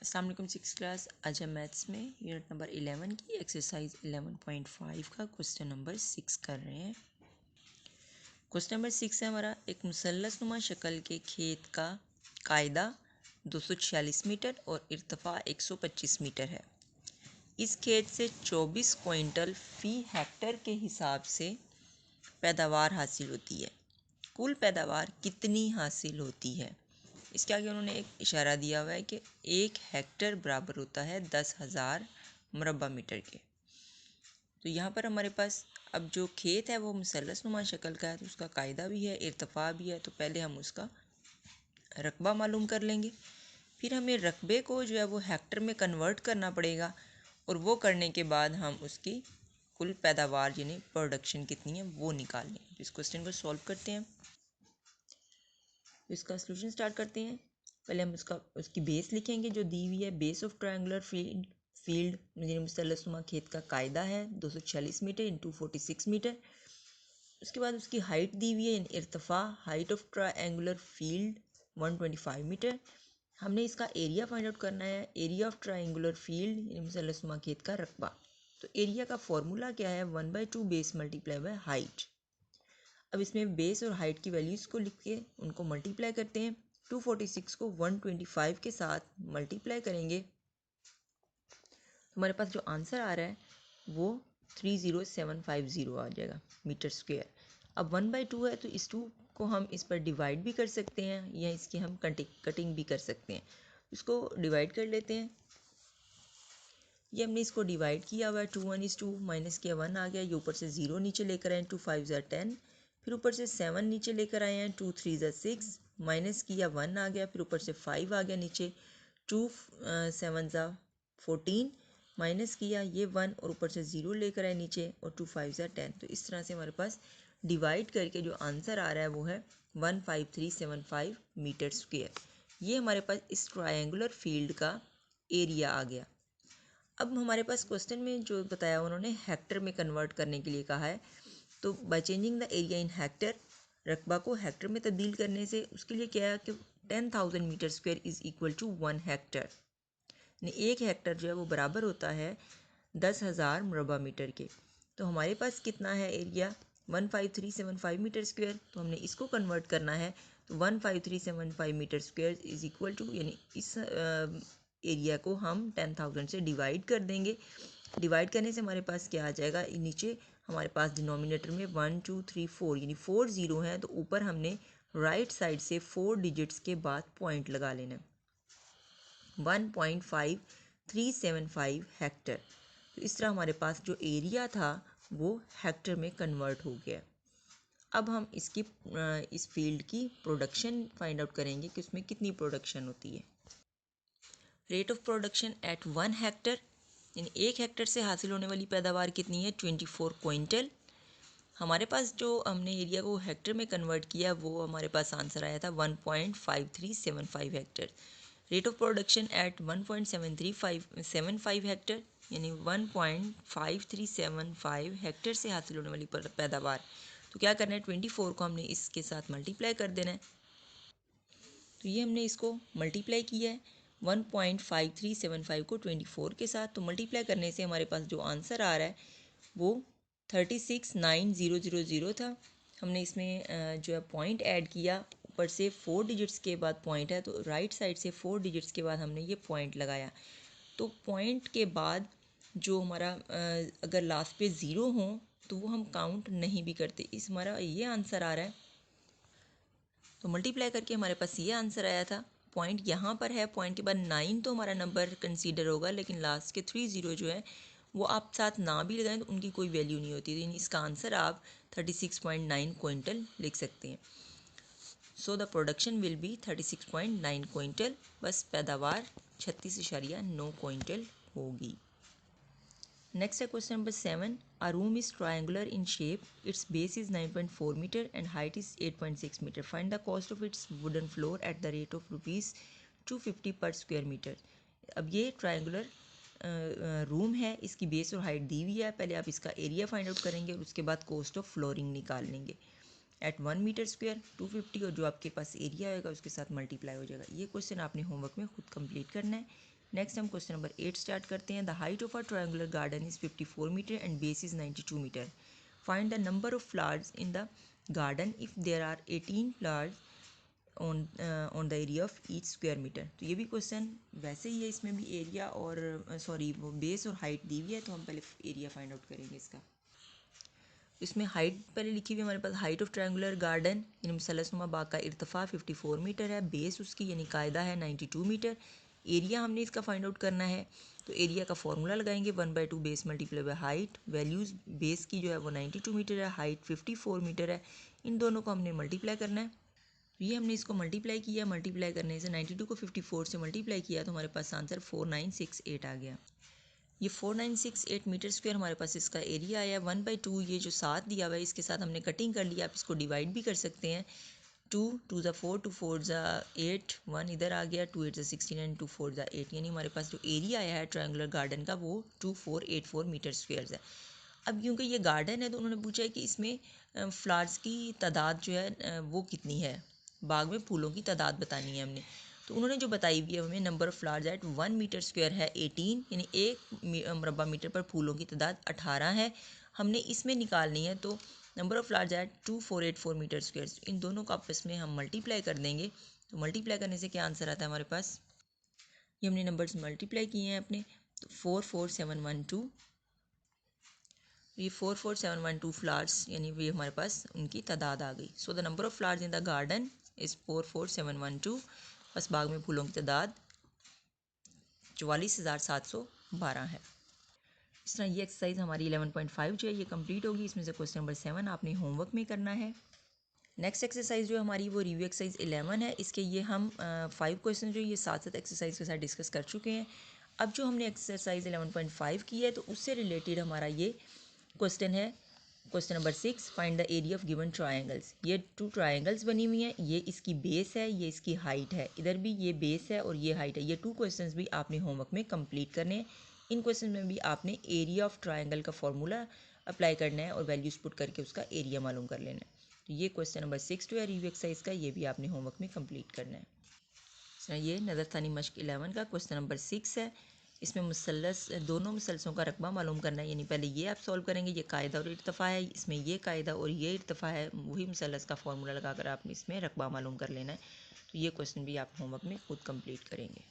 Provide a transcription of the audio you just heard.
अस्सलाम वालेकुम six class. आज हम मैथ्स में यूनिट नंबर 11 की एक्सरसाइज 11.5 का क्वेश्चन नंबर 6 कर रहे हैं। क्वेश्चन नंबर 6 है हमारा, एक मुसल्लसनुमा शक्ल के खेत का कायदा 246 मीटर और इर्तफ़ा 125 मीटर है। इस खेत से 24 क्विंटल फ़ी हेक्टर के हिसाब से पैदावार हासिल होती है। कुल पैदावार कितनी हासिल होती है? इसके आगे उन्होंने एक इशारा दिया हुआ है कि 1 हेक्टर बराबर होता है 10,000 मुरब्बा मीटर के। तो यहाँ पर हमारे पास अब जो खेत है वो मुसल्लसनुमा शक्ल का है, तो उसका कायदा भी है, इर्तफ़ा भी है। तो पहले हम उसका रकबा मालूम कर लेंगे, फिर हमें रकबे को जो है वो हेक्टर में कन्वर्ट करना पड़ेगा, और वो करने के बाद हम उसकी कुल पैदावार यानी प्रोडक्शन कितनी है वो निकाल लेंगे। इस क्वेश्चन को सॉल्व करते हैं। तो इसका सॉल्यूशन स्टार्ट करते हैं। पहले हम उसकी बेस लिखेंगे जो दी हुई है। बेस ऑफ ट्रायंगुलर फील्ड यानी मुसल्लसनुमा खेत का कायदा है 246 मीटर इंटू 46 मीटर। उसके बाद उसकी हाइट दी हुई है, यानी इर्तफ़ा height of triangular field 125 metre. हमने इसका एरिया फाइंड आउट करना है। एरिया ऑफ ट्रायंगुलर फील्ड यानी मुसल्लसनुमा खेत का रकबा। तो एरिया का फॉर्मूला क्या है? 1/2 बेस मल्टीप्लाई बाय हाइट। अब इसमें बेस और हाइट की वैल्यूज़ को लिख के उनको मल्टीप्लाई करते हैं। 246 को 125 के साथ मल्टीप्लाई करेंगे, हमारे पास जो आंसर आ रहा है वो 30750 आ जाएगा मीटर स्क्वायर। अब 1/2 है तो इस 2 को हम इस पर डिवाइड भी कर सकते हैं या इसकी हम कटिंग भी कर सकते हैं। इसको डिवाइड कर लेते हैं। ये हमने इसको डिवाइड किया हुआ है। 2 1 2 माइनस किया 1 आ गया। ये ऊपर से 0 नीचे लेकर आए, 2 5 10। फिर ऊपर से 7 नीचे लेकर आए हैं, 2 3 6 माइनस किया 1 आ गया। फिर ऊपर से 5 आ गया नीचे, 2 7 14 माइनस किया ये 1 और ऊपर से 0 लेकर आए नीचे, और 2 5 10। तो इस तरह से हमारे पास डिवाइड करके जो आंसर आ रहा है वो है 15375 मीटर स्क्वेयर। ये हमारे पास इस ट्रायंगुलर फील्ड का एरिया आ गया। अब हमारे पास क्वेश्चन में जो बताया उन्होंने हेक्टर में कन्वर्ट करने के लिए कहा है। तो by changing the area in Hector, रकबा को हेक्टर में तब्दील करने से उसके लिए क्या है कि 10,000 metre square is equal to 1 hectare. यानी 1 हेक्टर जो है वो बराबर होता है 10,000 मुरब्बा मीटर के। तो हमारे पास कितना है एरिया? 15375 metre square. तो हमने इसको कन्वर्ट करना है, तो 15375 metre square is equal to, यानी इस एरिया को हम 10,000 से डिवाइड कर देंगे। डिवाइड करने से हमारे पास क्या आ जाएगा? नीचे हमारे पास डिनोमिनेटर में 1 2 3 4 यानी 4 ज़ीरो हैं, तो ऊपर हमने राइट साइड से 4 डिजिट्स के बाद पॉइंट लगा लेना। 1.5375 हेक्टर। तो इस तरह हमारे पास जो एरिया था वो हेक्टर में कन्वर्ट हो गया। अब हम इस फील्ड की प्रोडक्शन फाइंड आउट करेंगे कि उसमें कितनी प्रोडक्शन होती है। Rate of production at 1 hectare, यानी 1 हेक्टर से हासिल होने वाली पैदावार कितनी है? 24 क्विंटल। हमारे पास जो हमने एरिया को हेक्टर में कन्वर्ट किया वो हमारे पास आंसर आया था 1.5375 Hector. Rate of production at 1.7375 Hector, यानी 1.5375 हेक्टर से हासिल होने वाली पैदावार। तो क्या करना है? 24 को हमने इसके साथ मल्टीप्लाई कर देना है। तो ये हमने इसको मल्टीप्लाई किया है 1.5375 को 24 के साथ। तो मल्टीप्लाई करने से हमारे पास जो आंसर आ रहा है वो 369000 था। हमने इसमें जो है पॉइंट ऐड किया, ऊपर से 4 डिजिट्स के बाद पॉइंट है, तो राइट साइड से 4 डिजिट्स के बाद हमने ये पॉइंट लगाया। तो पॉइंट के बाद जो हमारा अगर लास्ट पे ज़ीरो हो तो वो हम काउंट नहीं भी करते। इस हमारा ये आंसर आ रहा है। तो मल्टीप्लाई करके हमारे पास ये आंसर आया था। पॉइंट यहाँ पर है, पॉइंट के बाद 9 तो हमारा नंबर कंसीडर होगा, लेकिन लास्ट के 3 ज़ीरो जो है वो आप साथ ना भी लगाएं तो उनकी कोई वैल्यू नहीं होती। यानी इसका आंसर आप 36.9 क्विंटल लिख सकते हैं। So the production will be 36.9 quintal. बस पैदावार 36.9 क्विंटल होगी। Next है question number 7. A room is triangular in shape. Its base is 9.4 meter and height is 8.6 meter. Find the cost of its wooden floor at the rate of rupees 250 per square meter. अब ये triangular room है, इसकी base और height दी हुई है। पहले आप इसका एरिया फाइंड आउट करेंगे और उसके बाद कॉस्ट ऑफ फ्लोरिंग निकाल लेंगे। एट 1 मीटर स्क्वायर 250, और जो आपके पास एरिया आएगा उसके साथ मल्टीप्लाई हो जाएगा। ये क्वेश्चन आपने होमवर्क में खुद कंप्लीट करना है। नेक्स्ट हम क्वेश्चन नंबर 8 स्टार्ट करते हैं। The height of a triangular garden is 54 metre and base is 92 metre. Find the number of flowers in the garden if there are 18 flowers on the area of each square metre. तो ये भी question वैसे ही है, इसमें भी area और वो base और हाइट दी हुई है, तो हम पहले एरिया फाइंड आउट करेंगे इसका। इसमें हाइट पहले लिखी हुई है हमारे पास, हाइट ऑफ ट्रायंगुलर गार्डन यानी मुसल्लसनुमा बाग का इर्तिफा 54 मीटर है, बेस उसकी यानी कायदा है 92 मीटर। एरिया हमने इसका फाइंड आउट करना है, तो एरिया का फॉर्मूला लगाएंगे 1/2 base multiply by height. Values base की जो है वो 92 मीटर है, हाइट 54 मीटर है, इन दोनों को हमने मल्टीप्लाई करना है। तो ये हमने इसको मल्टीप्लाई किया, मल्टीप्लाई करने से 92 को 54 से मल्टीप्लाई किया तो हमारे पास आंसर 4968 आ गया। ये 4968 मीटर स्क्वायर हमारे पास इसका एरिया आया। 1/2 ये जो 7 दिया हुआ है इसके साथ हमने कटिंग कर लिया, आप इसको डिवाइड भी कर सकते हैं। 2 2 ज़ा 4 2 4 ज़ा 8 1 इधर आ गया, 2 8 ज़ा 16 एंड 2 4 ज़ा 8, यानी हमारे पास जो एरिया आया है ट्रायंगुलर गार्डन का वो 2484 मीटर स्क्वायर है। अब क्योंकि ये गार्डन है तो उन्होंने पूछा है कि इसमें फ्लावर्स की तादाद जो है वो कितनी है, बाग में फूलों की तादाद बतानी है हमने। तो उन्होंने जो बताई हुई है हमें, number of flowers at 1 metre square है 18, यानी एक मुरबा मीटर पर फूलों की तादाद 18 है, हमने इसमें निकालनी है। तो number of flowers at 2484 metre square, इन दोनों को आपस में हम मल्टीप्लाई कर देंगे। तो मल्टीप्लाई करने से क्या आंसर आता है हमारे पास, ये हमने नंबर्स मल्टीप्लाई किए हैं अपने, तो 44712, ये 44712 फ्लावर्स यानी ये हमारे पास उनकी तादाद आ गई। So the number of flowers in the garden is 44712, बस बाग में फूलों की तादाद 44,712 है। इस तरह ये एक्सरसाइज हमारी 11.5 जो है ये कंप्लीट होगी। इसमें से क्वेश्चन नंबर 7 आपने होमवर्क में करना है। नेक्स्ट एक्सरसाइज जो हमारी वो रिव्यू एक्सरसाइज 11 है। इसके ये हम 5 क्वेश्चन जो ये साथ साथ एक्सरसाइज के साथ डिस्कस कर चुके हैं। अब जो हमने एक्सरसाइज 11.5 की है तो उससे रिलेटेड हमारा ये क्वेश्चन है, question number 6, find the area of given triangles. ये 2 ट्रायंगल्स बनी हुई हैं, ये इसकी बेस है, ये इसकी हाइट है, इधर भी ये बेस है और ये हाइट है। ये 2 क्वेश्चंस भी आपने होमवर्क में कंप्लीट करने हैं। इन क्वेश्चन में भी आपने एरिया ऑफ ट्रायंगल का फॉर्मूला अप्लाई करना है और वैल्यूज पुट करके उसका एरिया मालूम कर लेना है। तो ये क्वेश्चन नंबर 6 जो है रिव्यू एक्सरसाइज का, ये भी आपने होमवर्क में कंप्लीट करना है। ये नज़रसानी मश्क 11 का क्वेश्चन नंबर 6 है। इसमें मुसल्लस, दोनों मुसल्सों का रकबा मालूम करना है, यानी पहले ये आप सॉल्व करेंगे, ये कायदा और इर्तिफा है, इसमें ये कायदा और ये इर्तिफा है, वही मुसल्लस का फॉर्मूला लगाकर आपने इसमें रकबा मालूम कर लेना है। तो ये क्वेश्चन भी आप होमवर्क में खुद कंप्लीट करेंगे।